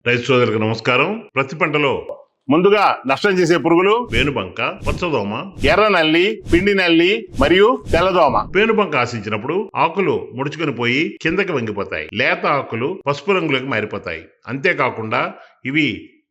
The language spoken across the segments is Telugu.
రైతు సోదరులకు నమస్కారం. ప్రతి పంటలో ముందుగా నష్టం చేసే పురుగులు పేనుబంక, పచ్చదోమ, ఎర్ర నల్లి, పిండి నల్లి మరియు తెల్లదోమ. పేనుబంక ఆశించినప్పుడు ఆకులు ముడుచుకొని పోయి కిందకి వంగిపోతాయి. లేత ఆకులు పసుపు రంగులోకి మారిపోతాయి. అంతేకాకుండా ఇవి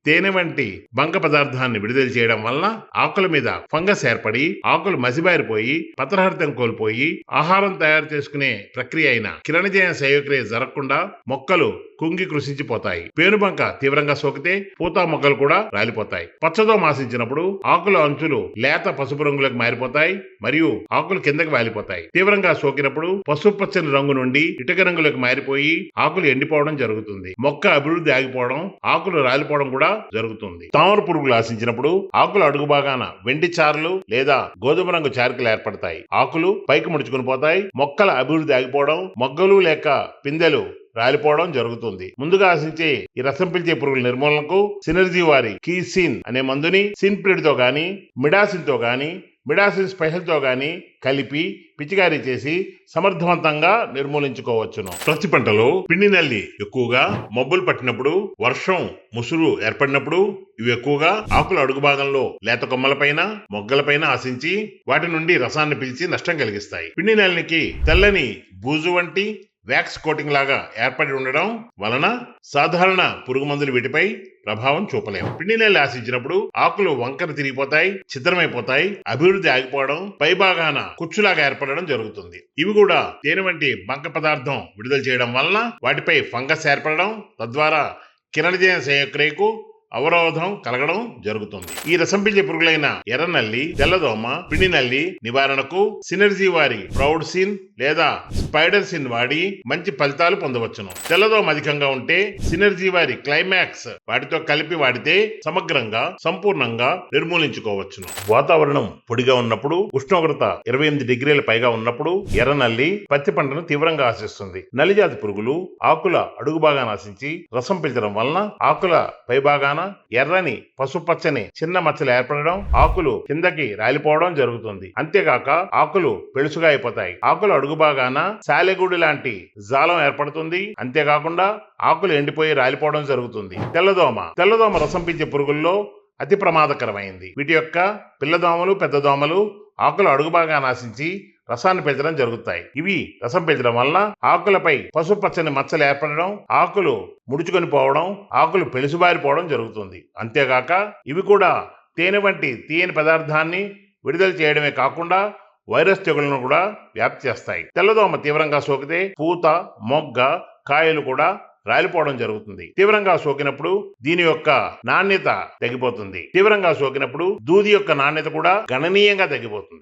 తేనె వంటి బంక పదార్థాన్ని విడుదల చేయడం వలన ఆకుల మీద ఫంగస్ ఏర్పడి ఆకులు మసిబారిపోయి పత్రహరితం కోల్పోయి ఆహారం తయారు చేసుకునే ప్రక్రియ అయిన కిరణజన్య సంయోగక్రియ జరగకుండా మొక్కలు కుంగి కృషించిపోతాయి. పేనుబంక తీవ్రంగా సోకితే పూత మొక్కలు కూడా రాలిపోతాయి. పచ్చదోమ ఆశించినప్పుడు ఆకుల అంచులు లేత పసుపు రంగులకు మారిపోతాయి మరియు ఆకులు కిందకి వాలిపోతాయి. తీవ్రంగా సోకినప్పుడు పసుపు పచ్చని రంగు నుండి ఇటుక రంగులకు మారిపోయి ఆకులు ఎండిపోవడం జరుగుతుంది. మొక్క అభివృద్ధి ఆగిపోవడం, ఆకులు రాలిపోవడం కూడా జరుగుతుంది. తామర పురుగులు ఆశించినప్పుడు ఆకుల అడుగు భాగాన వెండి చారలు లేదా గోధుమ రంగు చారికలు ఏర్పడతాయి. ఆకులు పైకి ముడుచుకుని పోతాయి. మొక్కల అభివృద్ధి ఆగిపోవడం, మొగ్గలు లేక పిందెలు రాలిపోవడం జరుగుతుంది. ముందుగా ఆశించే ఈ రసం పీల్చే పురుగుల నిర్మూలనకు సినర్జీ వారి కీసిన్ అనే మందుని సిన్ప్రిడ్ తో గాని, మిడాసిన్ తో గాని, మిడాసిన్ స్పెషల్ తో గాని కలిపి పిచికారీ చేసి సమర్థవంతంగా నిర్మూలించుకోవచ్చును. ప్రతి పంటలో పిండి నల్లి ఎక్కువగా మబ్బులు పట్టినప్పుడు, వర్షం ముసురు ఏర్పడినప్పుడు ఇవి ఎక్కువగా ఆకుల అడుగు భాగంలో లేత కొమ్మలపైన, మొగ్గలపైన ఆశించి వాటి నుండి రసాన్ని పీల్చి నష్టం కలిగిస్తాయి. పిండి నల్లికి తెల్లని బూజు వంటి వ్యాక్స్ కోటింగ్ లాగా ఏర్పడి ఉండడం వలన సాధారణ పురుగు మందులు వీటిపై ప్రభావం చూపలేము. పిండి నల్లి ఆశించినప్పుడు ఆకులు వంకర తిరిగిపోతాయి, ఛిద్రమైపోతాయి, అభివృద్ధి ఆగిపోవడం, పై భాగాన కుచ్చులాగా ఏర్పడడం జరుగుతుంది. ఇవి కూడా తేనె వంటి బంక పదార్థం విడుదల చేయడం వలన వాటిపై ఫంగస్ ఏర్పడడం, తద్వారా కిరణజన్య సంయోగక్రియకు అవరోధం కలగడం జరుగుతుంది. ఈ రసం పీల్చే పురుగులైన ఎర్ర నల్లి, తెల్లదోమ, పిండి నల్లి నివారణకు సినర్జీ వారి ప్రౌడ్సిన్ లేదా స్పైడర్ సిన్ వాడి మంచి ఫలితాలు పొందవచ్చును. తెల్లదోమ అధికంగా ఉంటే సినర్జీ వారి క్లైమాక్స్ వాటితో కలిపి వాడితే సమగ్రంగా, సంపూర్ణంగా నిర్మూలించుకోవచ్చును. వాతావరణం పొడిగా ఉన్నప్పుడు, ఉష్ణోగ్రత 28 డిగ్రీల పైగా ఉన్నప్పుడు ఎర్ర నల్లి పత్తి పంటను తీవ్రంగా ఆశిస్తుంది. నల్లిజాతి పురుగులు ఆకుల అడుగు భాగాన్ని ఆశించి రసం పీల్చడం వలన ఆకుల పై భాగాన ఎర్రని పసుపచ్చని చిన్న మచ్చలు ఏర్పడడం, ఆకులు కిందకి రాలిపోవడం జరుగుతుంది. అంతేగాక ఆకులు పెళుసుగా అయిపోతాయి. ఆకుల అడుగు భాగాన సాలెగూడు లాంటి జాలం ఏర్పడుతుంది. అంతేకాకుండా ఆకులు ఎండిపోయి రాలిపోవడం జరుగుతుంది. తెల్లదోమ రసం పీల్చే పురుగుల్లో అతి ప్రమాదకరమైంది. వీటి యొక్క పిల్లదోమలు, పెద్ద దోమలు ఆకుల అడుగు భాగాన్ని ఆశించి రసాన్ని పెంచడం జరుగుతాయి. ఇవి రసం పెంచడం వల్ల ఆకులపై పసుపు పచ్చని మచ్చలు ఏర్పడడం, ఆకులు ముడుచుకొని పోవడం, ఆకులు పెళుసుబారిపోవడం జరుగుతుంది. అంతేగాక ఇవి కూడా తేనె వంటి తీయని పదార్థాన్ని విడుదల చేయడమే కాకుండా వైరస్ తెగుళ్లను కూడా వ్యాప్తి చేస్తాయి. తెల్లదోమ తీవ్రంగా సోకితే పూత, మొగ్గ, కాయలు కూడా రాలిపోవడం జరుగుతుంది. తీవ్రంగా సోకినప్పుడు దీని యొక్క నాణ్యత తగ్గిపోతుంది. తీవ్రంగా సోకినప్పుడు దూది యొక్క నాణ్యత కూడా గణనీయంగా తగ్గిపోతుంది.